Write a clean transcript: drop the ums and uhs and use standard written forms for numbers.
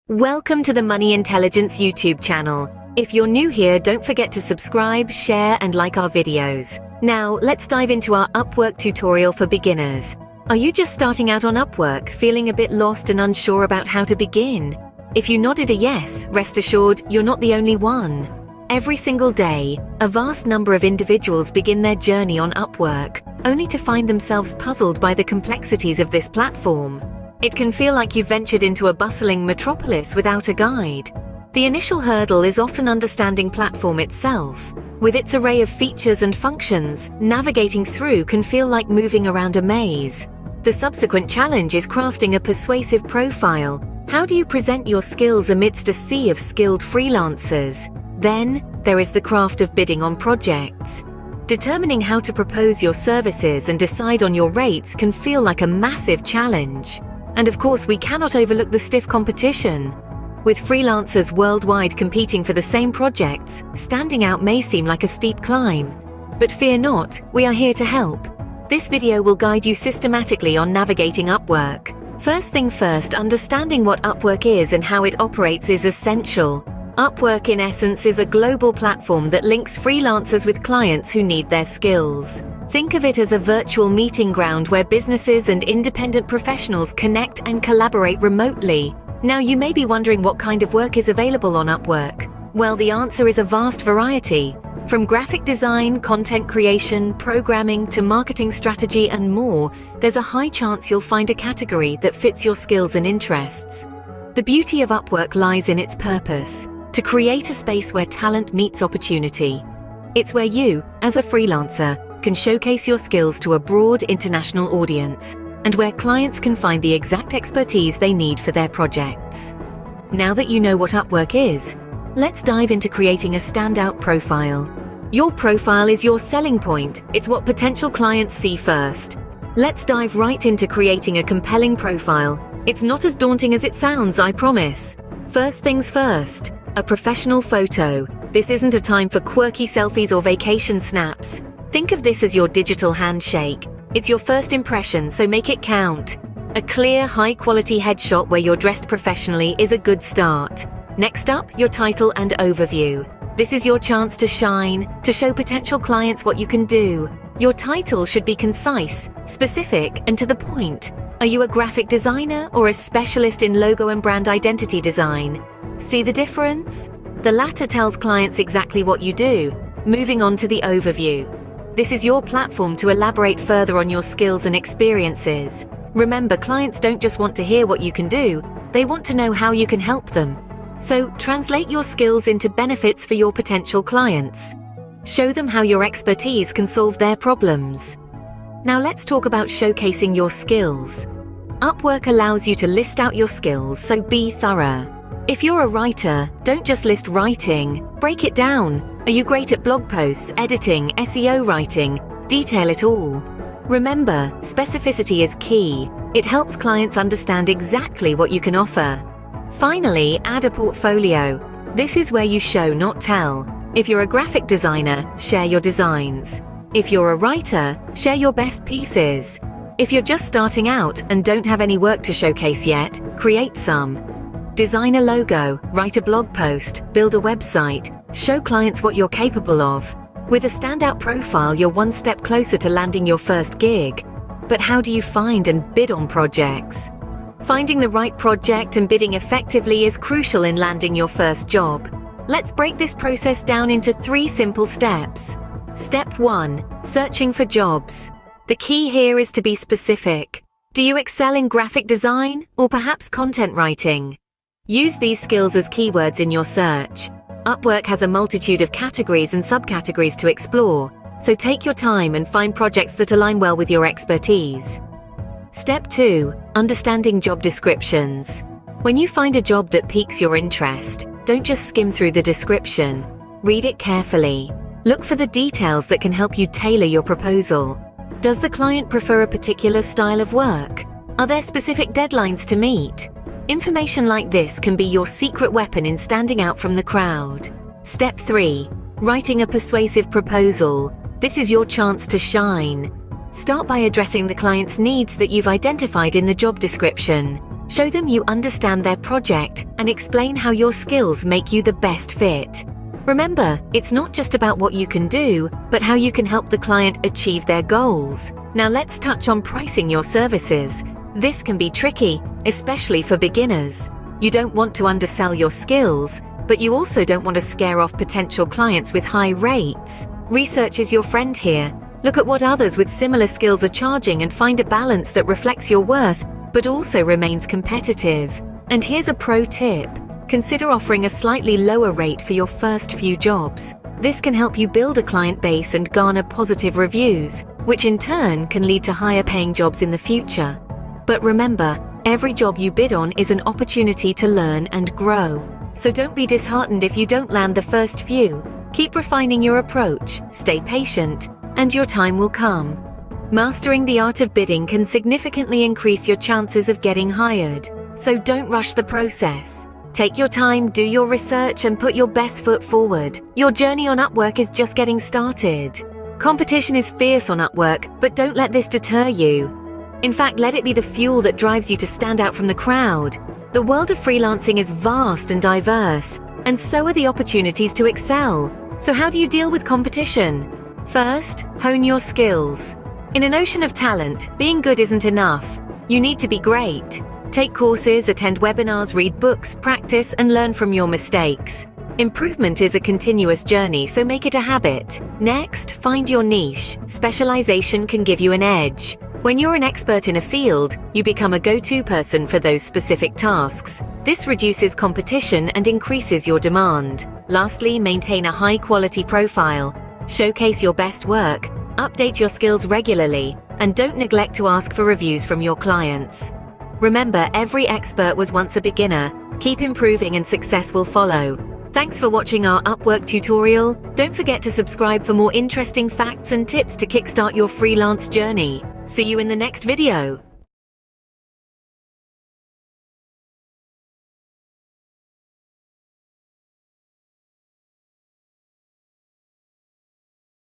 Welcome to the Money Intelligence YouTube channel. If you're new here, don't forget to subscribe, share, and like our videos. Now, let's dive into our Upwork tutorial for beginners. Are you just starting out on Upwork, feeling a bit lost and unsure about how to begin? If you nodded a yes, rest assured, you're not the only one. Every single day, a vast number of individuals begin their journey on Upwork, only to find themselves puzzled by the complexities of this platform. It can feel like you've ventured into a bustling metropolis without a guide. The initial hurdle is often understanding platform itself. With its array of features and functions, navigating through can feel like moving around a maze. The subsequent challenge is crafting a persuasive profile. How do you present your skills amidst a sea of skilled freelancers? Then, there is the craft of bidding on projects. Determining how to propose your services and decide on your rates can feel like a massive challenge. And of course, we cannot overlook the stiff competition. With freelancers worldwide competing for the same projects, standing out may seem like a steep climb. But fear not, we are here to help. This video will guide you systematically on navigating Upwork. First thing first, understanding what Upwork is and how it operates is essential. Upwork, in essence, is a global platform that links freelancers with clients who need their skills. Think of it as a virtual meeting ground where businesses and independent professionals connect and collaborate remotely. Now, you may be wondering what kind of work is available on Upwork. Well, the answer is a vast variety. From graphic design, content creation, programming, to marketing strategy and more, there's a high chance you'll find a category that fits your skills and interests. The beauty of Upwork lies in its purpose: to create a space where talent meets opportunity. It's where you, as a freelancer, can showcase your skills to a broad international audience, and where clients can find the exact expertise they need for their projects. Now that you know what Upwork is, let's dive into creating a standout profile. Your profile is your selling point. It's what potential clients see first. Let's dive right into creating a compelling profile. It's not as daunting as it sounds, I promise. First things first, a professional photo. This isn't a time for quirky selfies or vacation snaps. Think of this as your digital handshake. It's your first impression, so make it count. A clear, high-quality headshot where you're dressed professionally is a good start. Next up, your title and overview. This is your chance to shine, to show potential clients what you can do. Your title should be concise, specific, and to the point. Are you a graphic designer or a specialist in logo and brand identity design? See the difference? The latter tells clients exactly what you do. Moving on to the overview. This is your platform to elaborate further on your skills and experiences. Remember, clients don't just want to hear what you can do, they want to know how you can help them. So, translate your skills into benefits for your potential clients. Show them how your expertise can solve their problems. Now let's talk about showcasing your skills. Upwork allows you to list out your skills, so be thorough. If you're a writer, don't just list writing, break it down. Are you great at blog posts, editing, SEO writing? Detail it all. Remember, specificity is key. It helps clients understand exactly what you can offer. Finally, add a portfolio. This is where you show, not tell. If you're a graphic designer, share your designs. If you're a writer, share your best pieces. If you're just starting out and don't have any work to showcase yet, create some. Design a logo, write a blog post, build a website, show clients what you're capable of. With a standout profile, you're one step closer to landing your first gig. But how do you find and bid on projects? Finding the right project and bidding effectively is crucial in landing your first job. Let's break this process down into 3 simple steps. Step 1. Searching for jobs. The key here is to be specific. Do you excel in graphic design or perhaps content writing? Use these skills as keywords in your search. Upwork has a multitude of categories and subcategories to explore, so take your time and find projects that align well with your expertise. Step 2. Understanding job descriptions. When you find a job that piques your interest, don't just skim through the description. Read it carefully. Look for the details that can help you tailor your proposal. Does the client prefer a particular style of work? Are there specific deadlines to meet? Information like this can be your secret weapon in standing out from the crowd. Step 3. Writing a persuasive proposal. This is your chance to shine. Start by addressing the client's needs that you've identified in the job description. Show them you understand their project and explain how your skills make you the best fit. Remember, it's not just about what you can do, but how you can help the client achieve their goals. Now let's touch on pricing your services. This can be tricky, especially for beginners. You don't want to undersell your skills, but you also don't want to scare off potential clients with high rates. Research is your friend here. Look at what others with similar skills are charging and find a balance that reflects your worth, but also remains competitive. And here's a pro tip. Consider offering a slightly lower rate for your first few jobs. This can help you build a client base and garner positive reviews, which in turn can lead to higher paying jobs in the future. But remember, every job you bid on is an opportunity to learn and grow. So don't be disheartened if you don't land the first few. Keep refining your approach, stay patient, and your time will come. Mastering the art of bidding can significantly increase your chances of getting hired. So don't rush the process. Take your time, do your research, and put your best foot forward. Your journey on Upwork is just getting started. Competition is fierce on Upwork, but don't let this deter you. In fact, let it be the fuel that drives you to stand out from the crowd. The world of freelancing is vast and diverse, and so are the opportunities to excel. So how do you deal with competition? First, hone your skills. In an ocean of talent, being good isn't enough. You need to be great. Take courses, attend webinars, read books, practice, and learn from your mistakes. Improvement is a continuous journey, so make it a habit. Next, find your niche. Specialization can give you an edge. When you're an expert in a field, you become a go-to person for those specific tasks. This reduces competition and increases your demand. Lastly, maintain a high-quality profile. Showcase your best work, update your skills regularly, and don't neglect to ask for reviews from your clients. Remember, every expert was once a beginner. Keep improving and success will follow. Thanks for watching our Upwork tutorial. Don't forget to subscribe for more interesting facts and tips to kickstart your freelance journey. See you in the next video.